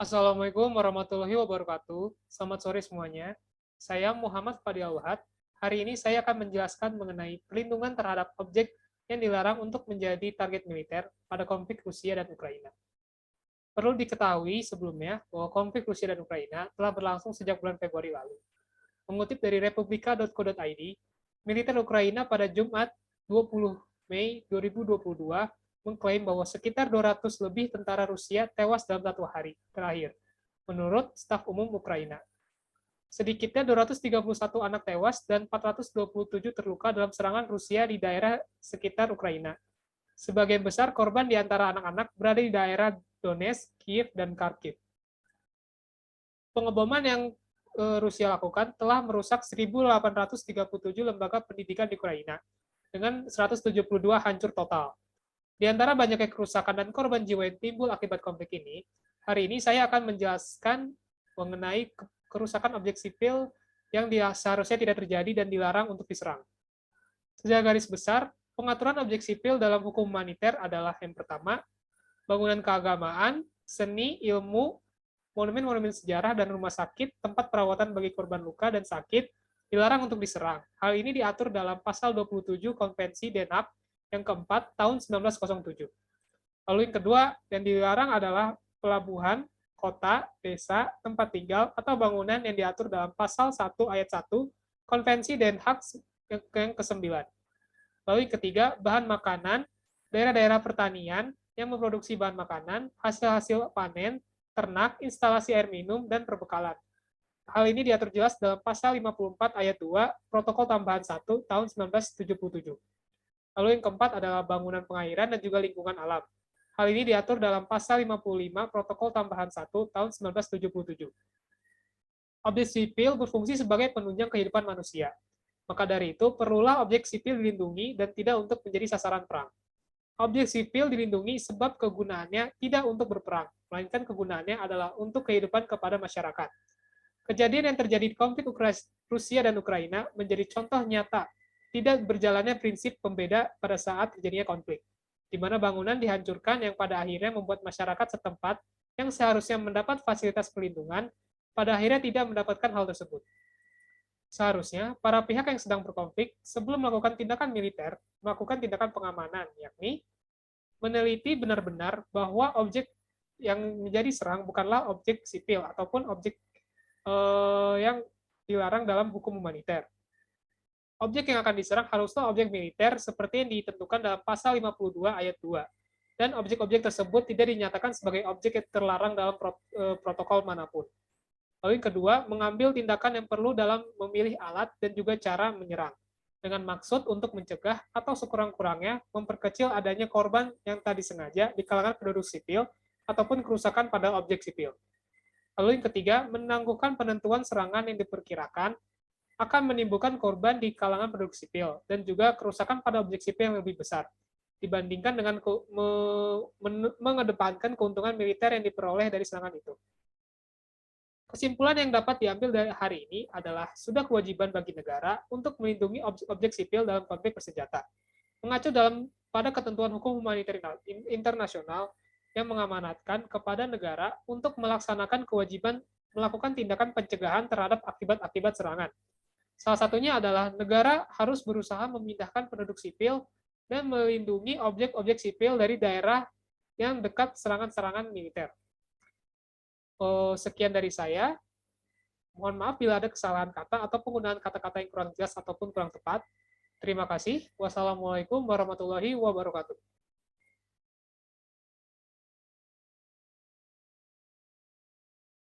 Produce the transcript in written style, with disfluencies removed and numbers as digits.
Assalamualaikum warahmatullahi wabarakatuh. Selamat sore semuanya. Saya Muhammad Fadil Al-Wahad. Hari ini saya akan menjelaskan mengenai perlindungan terhadap objek yang dilarang untuk menjadi target militer pada konflik Rusia dan Ukraina. Perlu diketahui sebelumnya bahwa konflik Rusia dan Ukraina telah berlangsung sejak bulan Februari lalu. Mengutip dari republika.co.id, militer Ukraina pada Jumat 20 Mei 2022 mengklaim bahwa sekitar 200 lebih tentara Rusia tewas dalam 1 hari terakhir, menurut staf umum Ukraina. Sedikitnya 231 anak tewas dan 427 terluka dalam serangan Rusia di daerah sekitar Ukraina. Sebagian besar korban di antara anak-anak berada di daerah Donetsk, Kiev, dan Kharkiv. Pengeboman yang Rusia lakukan telah merusak 1.837 lembaga pendidikan di Ukraina, dengan 172 hancur total. Di antara banyaknya kerusakan dan korban jiwa yang timbul akibat konflik ini, hari ini saya akan menjelaskan mengenai kerusakan objek sipil yang seharusnya tidak terjadi dan dilarang untuk diserang. Secara garis besar, pengaturan objek sipil dalam hukum humaniter adalah yang pertama, bangunan keagamaan, seni, ilmu, monumen-monumen sejarah, dan rumah sakit, tempat perawatan bagi korban luka dan sakit, dilarang untuk diserang. Hal ini diatur dalam pasal 27 Konvensi Den Haag yang keempat tahun 1907. Lalu yang kedua, yang dilarang adalah pelabuhan, kota, desa, tempat tinggal, atau bangunan yang diatur dalam pasal 1 ayat 1 Konvensi Den Haag yang ke-9. Lalu yang ketiga, bahan makanan, daerah-daerah pertanian yang memproduksi bahan makanan, hasil-hasil panen, ternak, instalasi air minum, dan perbekalan. Hal ini diatur jelas dalam pasal 54 ayat 2 Protokol Tambahan 1 tahun 1977. Lalu yang keempat adalah bangunan pengairan dan juga lingkungan alam. Hal ini diatur dalam pasal 55 Protokol Tambahan 1 tahun 1977. Objek sipil berfungsi sebagai penunjang kehidupan manusia. Maka dari itu, perlulah objek sipil dilindungi dan tidak untuk menjadi sasaran perang. Objek sipil dilindungi sebab kegunaannya tidak untuk berperang, melainkan kegunaannya adalah untuk kehidupan kepada masyarakat. Kejadian yang terjadi di konflik Rusia dan Ukraina menjadi contoh nyata tidak berjalannya prinsip pembeda pada saat terjadinya konflik, di mana bangunan dihancurkan yang pada akhirnya membuat masyarakat setempat yang seharusnya mendapat fasilitas perlindungan, pada akhirnya tidak mendapatkan hal tersebut. Seharusnya, para pihak yang sedang berkonflik, sebelum melakukan tindakan militer, melakukan tindakan pengamanan, yakni meneliti benar-benar bahwa objek yang menjadi serang bukanlah objek sipil ataupun objek yang dilarang dalam hukum humaniter. Objek yang akan diserang haruslah objek militer seperti yang ditentukan dalam pasal 52 ayat 2. Dan objek-objek tersebut tidak dinyatakan sebagai objek yang terlarang dalam protokol manapun. Lalu yang kedua, mengambil tindakan yang perlu dalam memilih alat dan juga cara menyerang, dengan maksud untuk mencegah atau sekurang-kurangnya memperkecil adanya korban yang tadi sengaja di kalangan penduduk sipil ataupun kerusakan pada objek sipil. Lalu yang ketiga, menangguhkan penentuan serangan yang diperkirakan akan menimbulkan korban di kalangan penduduk sipil dan juga kerusakan pada objek sipil yang lebih besar dibandingkan dengan mengedepankan keuntungan militer yang diperoleh dari serangan itu. Kesimpulan yang dapat diambil dari hari ini adalah sudah kewajiban bagi negara untuk melindungi objek sipil dalam konflik bersenjata, mengacu pada ketentuan hukum humaniter internasional yang mengamanatkan kepada negara untuk melaksanakan kewajiban melakukan tindakan pencegahan terhadap akibat-akibat serangan. Salah satunya adalah negara harus berusaha memindahkan penduduk sipil dan melindungi objek-objek sipil dari daerah yang dekat serangan-serangan militer. Sekian dari saya. Mohon maaf bila ada kesalahan kata atau penggunaan kata-kata yang kurang jelas ataupun kurang tepat. Terima kasih. Wassalamualaikum warahmatullahi wabarakatuh.